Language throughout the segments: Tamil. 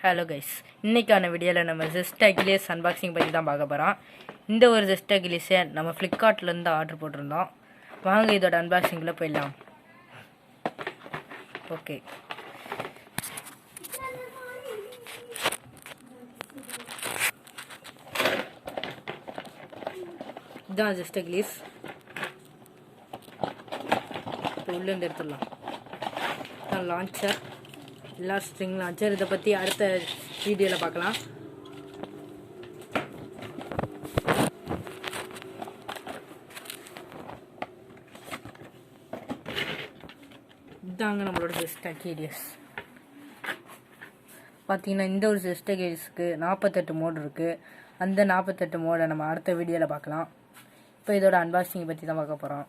ஹலோ கைஸ், இன்றைக்கான வீடியோவில் நம்ம ஜெஸ்ட் அகிலேஸ் அன்பாக்சிங் பற்றி தான் பார்க்க போகிறோம். இந்த ஒரு ஜெஸ்ட் அகிலேஸை நம்ம ஃப்ளிப்கார்ட்லேருந்து ஆர்டர் போட்டிருந்தோம். வாங்க இதோட அன்பாக்சிங்கில் போயிடலாம். ஓகே, இதுதான் ஜெஸ்ட் அகிலேஸ். இப்போ உள்ளேருந்து எடுத்துடலாம். இதுதான் லான்ச்சர், எல்லா ஸ்ட்ரிங் லான்ச்சர். இதை பற்றி அடுத்த வீடியோவில் பார்க்கலாம். இதாங்க நம்மளோட ஜெஸ்ட் அகிலேஸ். பார்த்தீங்கன்னா இந்த ஒரு ஜெஸ்ட் அகிலேஸ்க்கு 48 மோடு இருக்குது. அந்த 48 மோடை நம்ம அடுத்த வீடியோவில் பார்க்கலாம். இப்போ இதோட அன்பாக்சிங்கை பற்றி தான் பார்க்க போகிறோம்.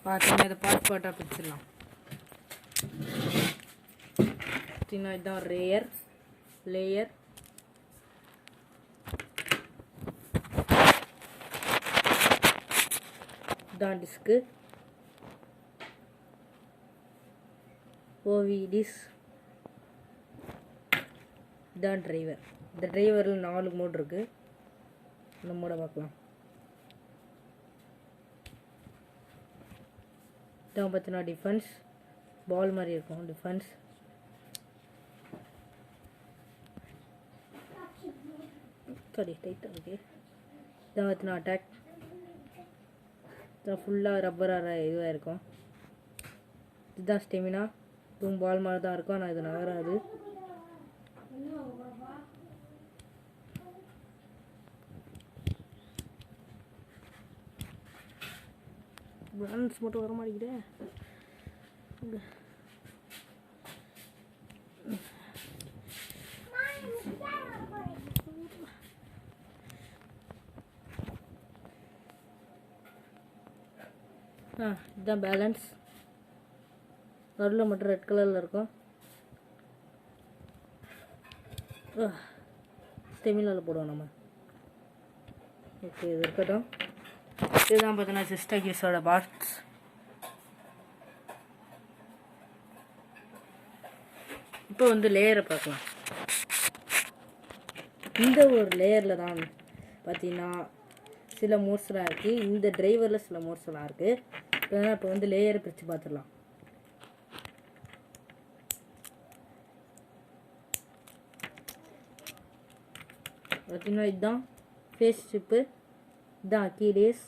பார்த்தீங்கன்னா இதை பாட்டாக பிடிச்சிடலாம். பார்த்தீங்கன்னா இதுதான் லேயர் தான் டிஸ்க்கு, ஓவிடிஸ் தான் டிரைவர். இந்த டிரைவரில் 4 மோட் இருக்குது. இந்த மோடை பார்க்கலாம். இதான் பார்த்தீங்கன்னா டிஃபென்ஸ், பால் மாதிரி இருக்கும். டிஃபென்ஸ் டைட்டாக இருக்கு. இதான் பார்த்தீங்கன்னா அட்டாக். இதான் ஃபுல்லாக ரப்பராக இதுவாக இருக்கும். இதுதான் ஸ்டெமினா. இதுவும் பால் மாதிரி தான் இருக்கும், ஆனால் இது நகராது. பேலன்ஸ் மட்டும் வர மாட்டேங்குதே. இதுதான் பேலன்ஸ். நடுவில் மட்டும் ரெட் கலரில் இருக்கும். ஸ்டெமினாவில் போடுவோம் நம்ம. ஓகே, இது இருக்கட்டும். இதுதான் பார்த்தீங்கன்னா ஜெஸ்ட் அகிலேஸோட பாக்ஸ். இப்போ வந்து லேயரை பார்க்கலாம். இந்த ஒரு லேயரில் தான் பார்த்தீங்கன்னா சில மோட்ஸ்லாம் இருக்குது. இந்த டிரைவரில் சில மோட்ஸ்லாம் இருக்குது. இப்போ வந்து லேயரை பிரித்து பார்த்துடலாம். பார்த்தீங்கன்னா இதுதான் ஃபேஸ் ஷிப்பு, இதுதான் அகிலேஸ்.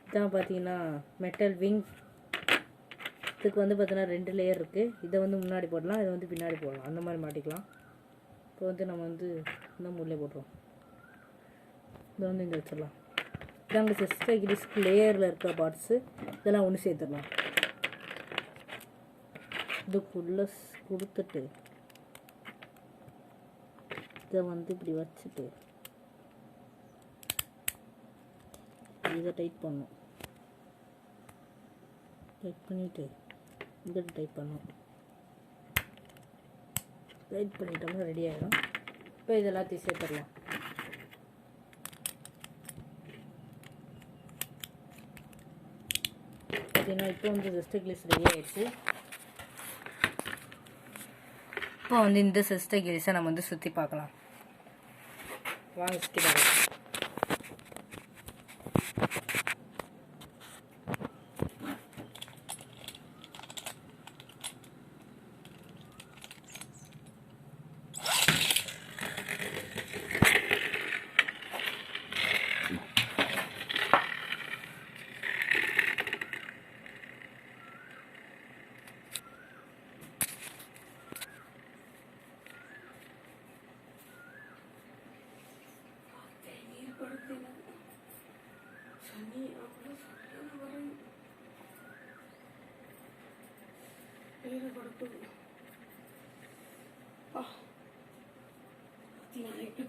இதுதான் பார்த்தீங்கன்னா மெட்டல் விங். இதுக்கு வந்து பார்த்தீங்கன்னா 2 லேயர் இருக்குது. இதை வந்து முன்னாடி போடலாம், இதை வந்து பின்னாடி போடலாம். அந்த மாதிரி மாட்டிக்கலாம். இப்போ வந்து நம்ம வந்து இந்த மூலையே போட்டுருவோம். இதை வந்து இங்கே வச்சிடலாம். இதாங்க ஜெஸ்ட் அகிலேஸ்க்கு லேயரில் இருக்கிற பார்ட்ஸு. இதெல்லாம் ஒன்று சேர்த்துடலாம். இதுக்குள்ளே கொடுத்துட்டு இதை வந்து இப்படி வச்சுட்டு இதை டைட் பண்ணும். டைட் பண்ணிவிட்டு இதை டைட் பண்ணும். டைட் பண்ணிட்டோம்னா ரெடி ஆகிடும். இப்போ இது எல்லாத்தையும் சேர்த்துடலாம். பார்த்தீங்கன்னா இப்போ வந்து ஜெஸ்ட் அகிலேஸ் ரெடி ஆகிடுச்சு. இப்போ வந்து இந்த ஜெஸ்ட் அகிலேஸை நம்ம வந்து சுற்றி பார்க்கலாம். வாங்க சுற்றி பார்க்கலாம்.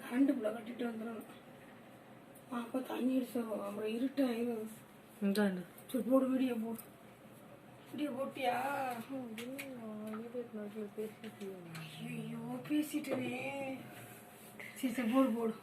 கரண்ட் புள்ள கட்டிட்டு வந்துடும். அப்போ தண்ணி அடிச்சோம். அப்புறம் இருட்டாயிடும். போடு, வீடியோ போட்டியா? ஐயோ பேசிட்டேனே. சரி போடு.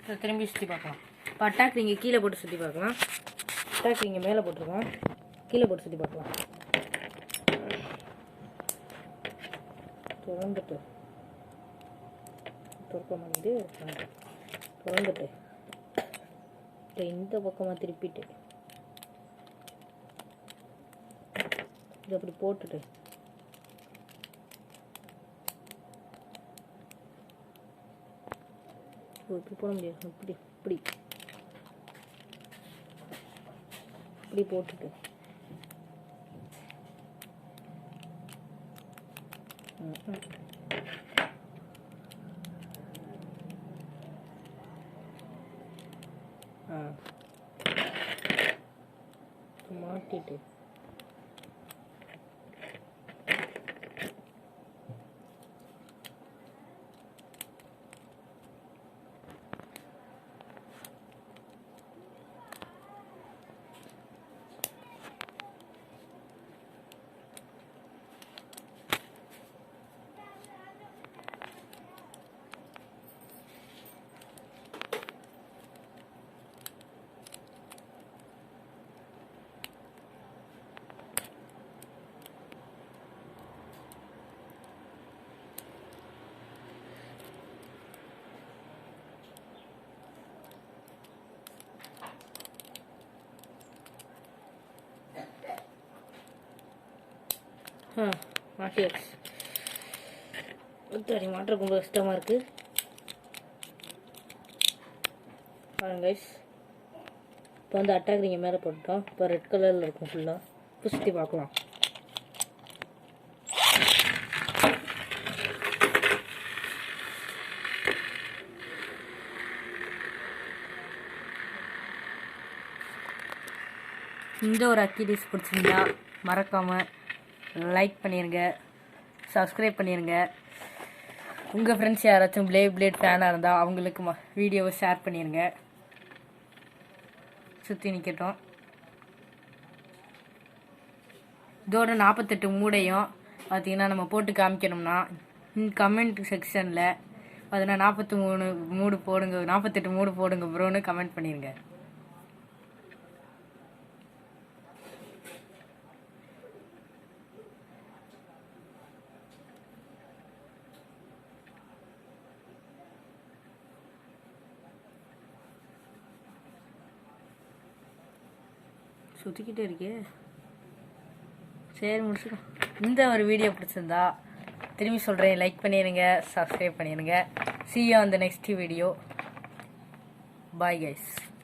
இதை திரும்பி சுற்றி பார்க்கலாம். இப்போ அட்டாக் நீங்கள் கீழே போட்டு சுற்றி பார்க்கலாம். அட்டாக் நீங்கள் மேலே போட்டிருக்கோம், கீழே போட்டு சுற்றி பார்க்கலாம். திறந்துட்டு திறக்க மாட்டேங்குது. திறந்துட்டு இப்போ இந்த பக்கமாக திருப்பிட்டு இதை அப்படி போட்டுட்டு இப்படி போட முடியாது. இப்படி இப்படி இப்படி போட்டுட்டு மாட்டிட்டு மாட்டியாச்சு. சரி, மாட்டுறது ரொம்ப கஷ்டமாக இருக்குது. பாருங்க கைஸ், இப்போ வந்து அட்டாக் நீங்கள் மேலே போட்டோம். இப்போ ரெட் கலரில் இருக்கும் ஃபுல்லாக. இப்போ சுற்றி பார்க்கலாம். இந்த ஒரு அக்கிடிஸ் பிடிச்சிருந்தா மறக்காமல் லைக் பண்ணிடுங்க, சப்ஸ்கிரைப் பண்ணிடுங்க. உங்கள் ஃப்ரெண்ட்ஸ் யாராச்சும் பிளேட் ஃபேனாக இருந்தால் அவங்களுக்கு வீடியோவை ஷேர் பண்ணிடுங்க. சுற்றி நிற்கட்டும். இதோட 48 மூடையும் பார்த்திங்கன்னா நம்ம போட்டு காமிக்கணும்னா கமெண்ட் செக்ஷனில் பார்த்தீங்கன்னா 43 மூடு போடுங்க, 48 மூடு போடுங்க ப்ரோன்னு கமெண்ட் பண்ணிடுங்க. சுற்றிக்கிட்டே இருக்கே. சரி, முடிச்சுக்கோ. இந்த ஒரு வீடியோ பிடிச்சிருந்தா திரும்பி சொல்கிறேன், லைக் பண்ணிடுங்க, சப்ஸ்கிரைப் பண்ணிடுங்க. See you on the next video. Bye guys.